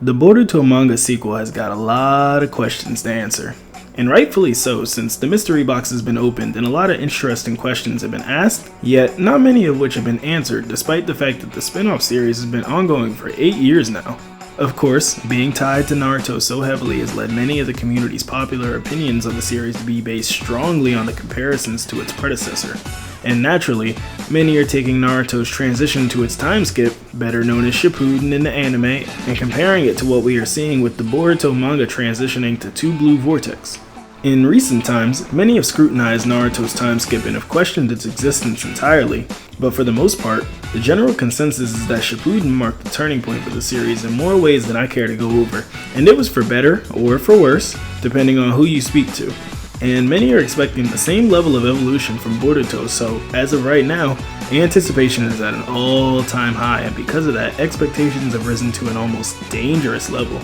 The Boruto manga sequel has got a lot of questions to answer, and rightfully so, since the mystery box has been opened and a lot of interesting questions have been asked, yet not many of which have been answered despite the fact that the spin-off series has been ongoing for 8 years now. Of course, being tied to Naruto so heavily has led many of the community's popular opinions on the series to be based strongly on the comparisons to its predecessor. And naturally, many are taking Naruto's transition to its time skip, better known as Shippuden in the anime, and comparing it to what we are seeing with the Boruto manga transitioning to Two Blue Vortex. In recent times, many have scrutinized Naruto's time skip and have questioned its existence entirely, but for the most part, the general consensus is that Shippuden marked the turning point for the series in more ways than I care to go over, and it was for better or for worse, depending on who you speak to. And many are expecting the same level of evolution from Boruto, so as of right now, anticipation is at an all-time high, and because of that, expectations have risen to an almost dangerous level.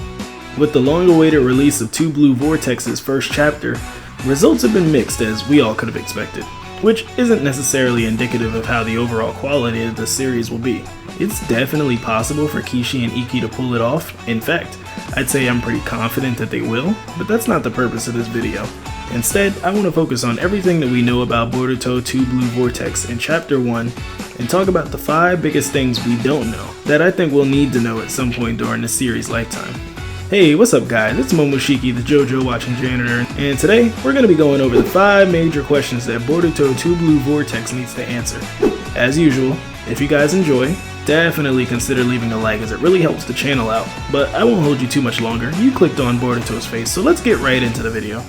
With the long-awaited release of Two Blue Vortex's first chapter, results have been mixed as we all could have expected, which isn't necessarily indicative of how the overall quality of the series will be. It's definitely possible for Kishi and Ikki to pull it off. In fact, I'd say I'm pretty confident that they will, but that's not the purpose of this video. Instead, I want to focus on everything that we know about Boruto Two Blue Vortex in Chapter 1 and talk about the 5 biggest things we don't know that I think we'll need to know at some point during the series' lifetime. Hey, what's up guys, it's Momoshiki, the JoJo watching janitor, and today we're going to be going over the 5 major questions that Boruto Two Blue Vortex needs to answer. As usual, if you guys enjoy, definitely consider leaving a like as it really helps the channel out, but I won't hold you too much longer. You clicked on Boruto's face, so let's get right into the video.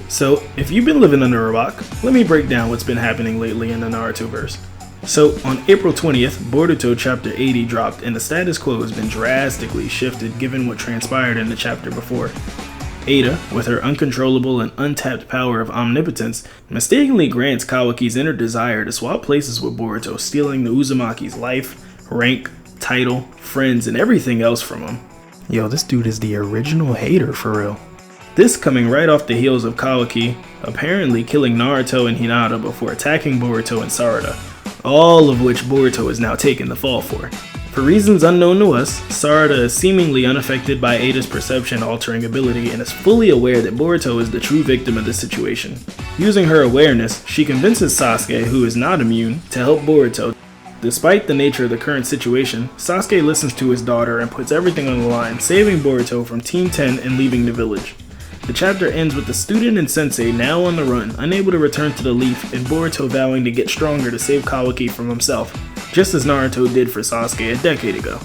So, if you've been living under a rock, let me break down what's been happening lately in the Narutoverse. So, on April 20th, Boruto Chapter 80 dropped, and the status quo has been drastically shifted given what transpired in the chapter before. Ada, with her uncontrollable and untapped power of Omnipotence, mistakenly grants Kawaki's inner desire to swap places with Boruto, stealing the Uzumaki's life, rank, title, friends, and everything else from him. Yo, this dude is the original hater for real. This coming right off the heels of Kawaki apparently killing Naruto and Hinata before attacking Boruto and Sarada, all of which Boruto has now taken the fall for. For reasons unknown to us, Sarada is seemingly unaffected by Ada's perception-altering ability and is fully aware that Boruto is the true victim of the situation. Using her awareness, she convinces Sasuke, who is not immune, to help Boruto. Despite the nature of the current situation, Sasuke listens to his daughter and puts everything on the line, saving Boruto from Team 10 and leaving the village. The chapter ends with the student and sensei now on the run, unable to return to the Leaf, and Boruto vowing to get stronger to save Kawaki from himself, just as Naruto did for Sasuke a decade ago.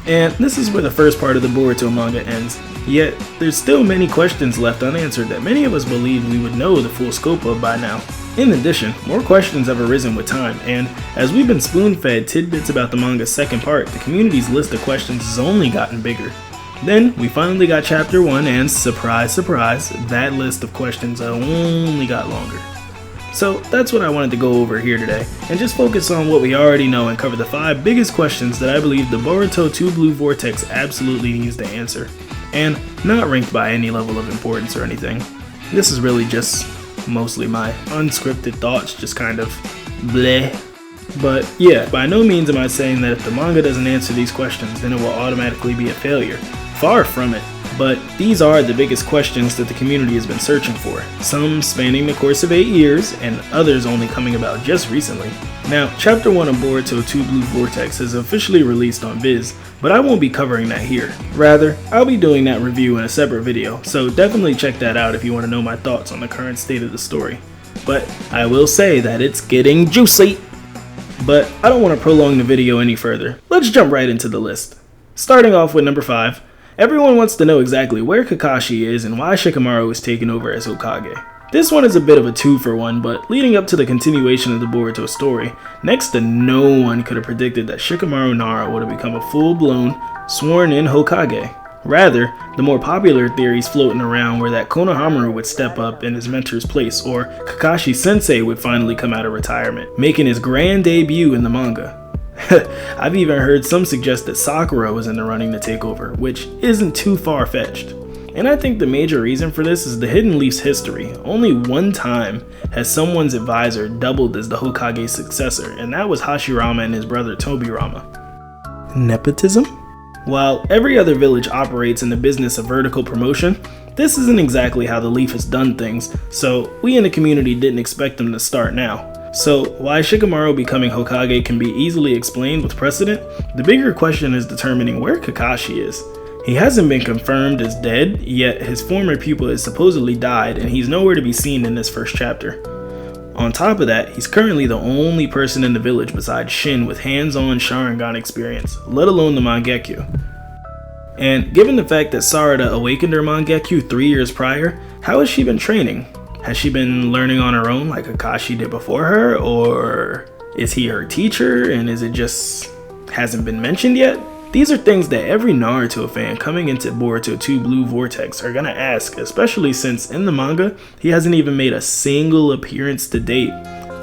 And this is where the first part of the Boruto manga ends, yet there's still many questions left unanswered that many of us believed we would know the full scope of by now. In addition, more questions have arisen with time, and as we've been spoon-fed tidbits about the manga's second part, the community's list of questions has only gotten bigger. Then, we finally got Chapter 1 and, surprise surprise, that list of questions only got longer. So that's what I wanted to go over here today, and just focus on what we already know and cover the 5 biggest questions that I believe the Boruto Two Blue Vortex absolutely needs to answer. And not ranked by any level of importance or anything. This is really just mostly my unscripted thoughts, just kind of bleh. But yeah, by no means am I saying that if the manga doesn't answer these questions, then it will automatically be a failure. Far from it. But these are the biggest questions that the community has been searching for, some spanning the course of 8 years, and others only coming about just recently. Now, Chapter 1 of Boruto Two Blue Vortex is officially released on Viz, but I won't be covering that here. Rather, I'll be doing that review in a separate video, so definitely check that out if you want to know my thoughts on the current state of the story. But I will say that it's getting juicy! But I don't want to prolong the video any further. Let's jump right into the list. Starting off with number 5. Everyone wants to know exactly where Kakashi is and why Shikamaru is taken over as Hokage. This one is a bit of a 2-for-1, but leading up to the continuation of the Boruto story, next to no one could have predicted that Shikamaru Nara would have become a full-blown, sworn-in Hokage. Rather, the more popular theories floating around were that Konohamaru would step up in his mentor's place, or Kakashi Sensei would finally come out of retirement, making his grand debut in the manga. I've even heard some suggest that Sakura was in the running to take over, which isn't too far-fetched. And I think the major reason for this is the Hidden Leaf's history. Only one time has someone's advisor doubled as the Hokage's successor, and that was Hashirama and his brother Tobirama. Nepotism? While every other village operates in the business of vertical promotion, this isn't exactly how the Leaf has done things, so we in the community didn't expect them to start now. So why Shikamaru becoming Hokage can be easily explained with precedent, the bigger question is determining where Kakashi is. He hasn't been confirmed as dead, yet his former pupil has supposedly died and he's nowhere to be seen in this first chapter. On top of that, he's currently the only person in the village besides Shin with hands-on Sharingan experience, let alone the Mangekyo. And given the fact that Sarada awakened her Mangekyo 3 years prior, how has she been training? Has she been learning on her own like Kakashi did before her, or is he her teacher and is it just hasn't been mentioned yet? These are things that every Naruto fan coming into Boruto 2 Blue Vortex are gonna ask, especially since in the manga, he hasn't even made a single appearance to date.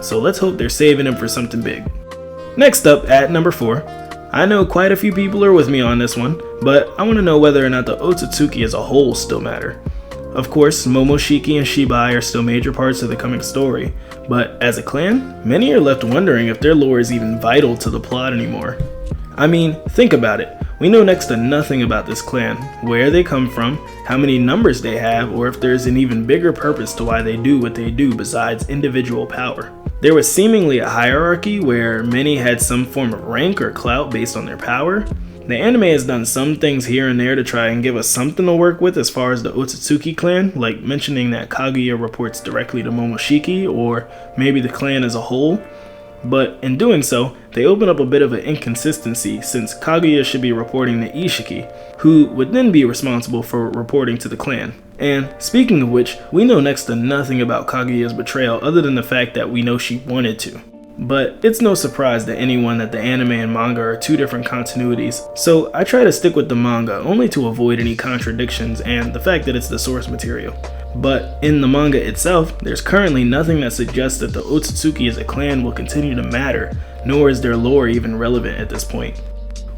So let's hope they're saving him for something big. Next up at number 4, I know quite a few people are with me on this one, but I want to know whether or not the Otsutsuki as a whole still matter. Of course, Momoshiki and Shibai are still major parts of the coming story, but as a clan, many are left wondering if their lore is even vital to the plot anymore. I mean, think about it. We know next to nothing about this clan, where they come from, how many numbers they have, or if there's an even bigger purpose to why they do what they do besides individual power. There was seemingly a hierarchy where many had some form of rank or clout based on their power. The anime has done some things here and there to try and give us something to work with as far as the Otsutsuki clan, like mentioning that Kaguya reports directly to Momoshiki, or maybe the clan as a whole. But in doing so, they open up a bit of an inconsistency since Kaguya should be reporting to Ishiki, who would then be responsible for reporting to the clan. And speaking of which, we know next to nothing about Kaguya's betrayal other than the fact that we know she wanted to. But it's no surprise to anyone that the anime and manga are two different continuities, so I try to stick with the manga only to avoid any contradictions and the fact that it's the source material. But in the manga itself, there's currently nothing that suggests that the Otsutsuki as a clan will continue to matter, nor is their lore even relevant at this point.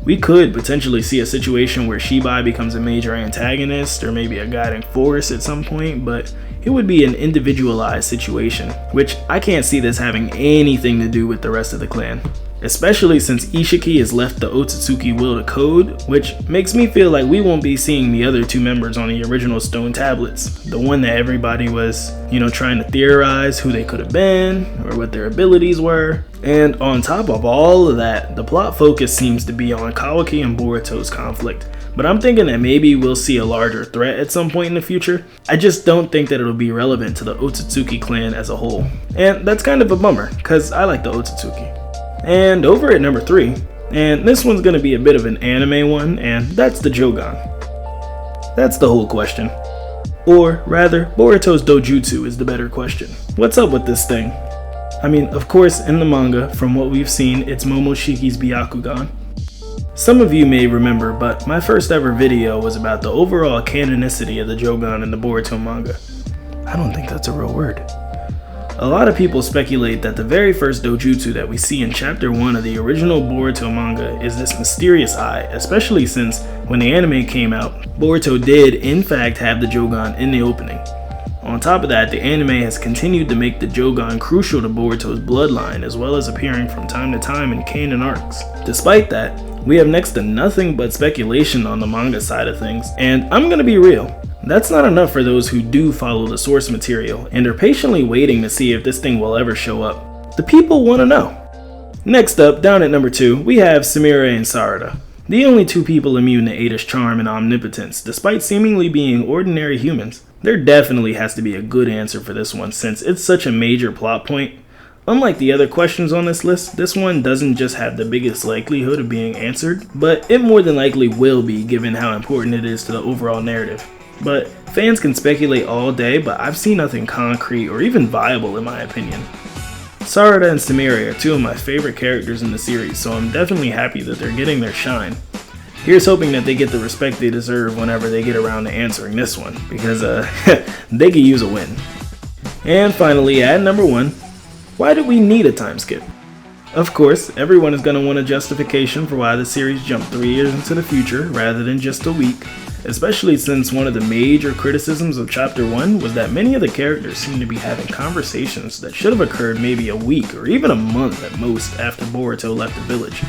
We could potentially see a situation where Shibai becomes a major antagonist or maybe a guiding force at some point, but it would be an individualized situation, which I can't see this having anything to do with the rest of the clan. Especially since Ishiki has left the Otsutsuki will to code, which makes me feel like we won't be seeing the other two members on the original stone tablets. The one that everybody was, trying to theorize who they could have been or what their abilities were. And on top of all of that, the plot focus seems to be on Kawaki and Boruto's conflict. But I'm thinking that maybe we'll see a larger threat at some point in the future. I just don't think that it'll be relevant to the Otsutsuki clan as a whole. And that's kind of a bummer, cause I like the Otsutsuki. And over at number 3, and this one's gonna be a bit of an anime one, and that's the Jogan. That's the whole question. Or rather, Boruto's Dojutsu is the better question. What's up with this thing? I mean, of course, in the manga, from what we've seen, it's Momoshiki's Byakugan. Some of you may remember, but my first ever video was about the overall canonicity of the Jogan in the Boruto manga. I don't think that's a real word. A lot of people speculate that the very first Dojutsu that we see in chapter 1 of the original Boruto manga is this mysterious eye, especially since when the anime came out, Boruto did in fact have the Jogan in the opening. On top of that, the anime has continued to make the Jogan crucial to Boruto's bloodline, as well as appearing from time to time in canon arcs. Despite that, we have next to nothing but speculation on the manga side of things, and I'm gonna be real. That's not enough for those who do follow the source material and are patiently waiting to see if this thing will ever show up. The people want to know. Next up, down at number 2, we have Sumire and Sarada, the only two people immune to Ada's charm and omnipotence, despite seemingly being ordinary humans. There definitely has to be a good answer for this one since it's such a major plot point. Unlike the other questions on this list, this one doesn't just have the biggest likelihood of being answered, but it more than likely will be given how important it is to the overall narrative. But fans can speculate all day, but I've seen nothing concrete or even viable in my opinion. Sarada and Sumire are two of my favorite characters in the series, so I'm definitely happy that they're getting their shine. Here's hoping that they get the respect they deserve whenever they get around to answering this one, because they could use a win. And finally, at number 1, why do we need a time skip? Of course, everyone is going to want a justification for why the series jumped 3 years into the future rather than just a week, especially since one of the major criticisms of Chapter 1 was that many of the characters seem to be having conversations that should have occurred maybe a week or even a month at most after Boruto left the village.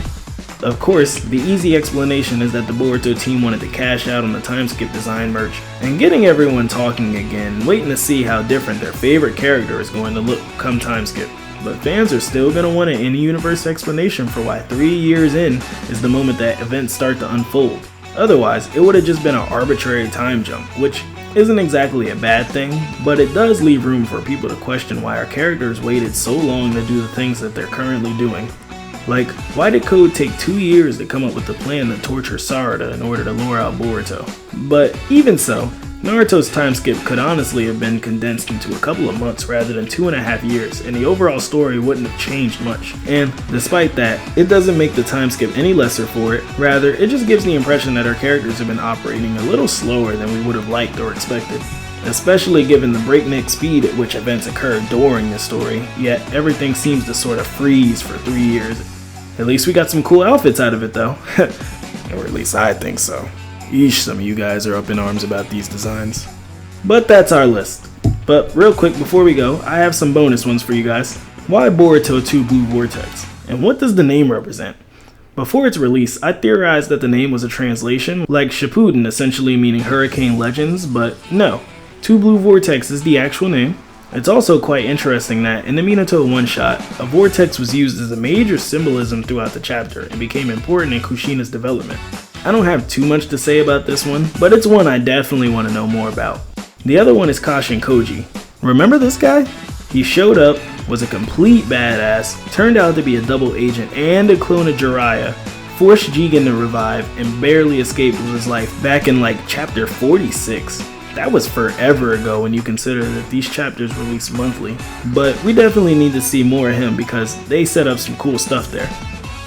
Of course, the easy explanation is that the Boruto team wanted to cash out on the time skip design merch and getting everyone talking again, waiting to see how different their favorite character is going to look come time skip. But fans are still going to want an in-universe explanation for why 3 years in is the moment that events start to unfold. Otherwise, it would have just been an arbitrary time jump, which isn't exactly a bad thing, but it does leave room for people to question why our characters waited so long to do the things that they're currently doing. Like, why did Code take 2 years to come up with the plan to torture Sarada in order to lure out Boruto? But even so, Naruto's time skip could honestly have been condensed into a couple of months rather than 2.5 years, and the overall story wouldn't have changed much. And despite that, it doesn't make the time skip any lesser for it, rather it just gives the impression that our characters have been operating a little slower than we would have liked or expected. Especially given the breakneck speed at which events occur during the story, yet everything seems to sort of freeze for 3 years. At least we got some cool outfits out of it though. Or at least I think so. Eesh, some of you guys are up in arms about these designs. But that's our list. But real quick before we go, I have some bonus ones for you guys. Why Boruto Two Blue Vortex? And what does the name represent? Before its release, I theorized that the name was a translation, like Shippuden essentially meaning Hurricane Legends, but no. Two Blue Vortex is the actual name. It's also quite interesting that in the Minato one-shot, a vortex was used as a major symbolism throughout the chapter and became important in Kushina's development. I don't have too much to say about this one, but it's one I definitely want to know more about. The other one is Kashin Koji. Remember this guy? He showed up, was a complete badass, turned out to be a double agent and a clone of Jiraiya, forced Jigen to revive, and barely escaped with his life back in like chapter 46. That was forever ago when you consider that these chapters release monthly, but we definitely need to see more of him because they set up some cool stuff there.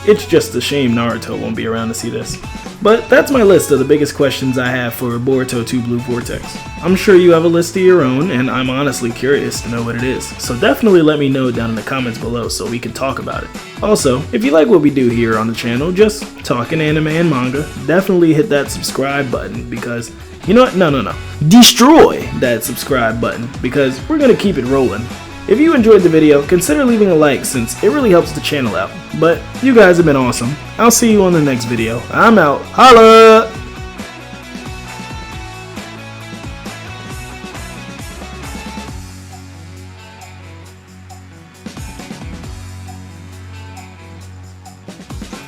It's just a shame Naruto won't be around to see this. But that's my list of the biggest questions I have for Boruto 2 Blue Vortex. I'm sure you have a list of your own, and I'm honestly curious to know what it is, so definitely let me know down in the comments below so we can talk about it. Also, if you like what we do here on the channel, just talking anime and manga, definitely hit that subscribe button because, you know what, no. Destroy that subscribe button because we're gonna keep it rolling. If you enjoyed the video, consider leaving a like since it really helps the channel out. But you guys have been awesome. I'll see you on the next video. I'm out. Holla!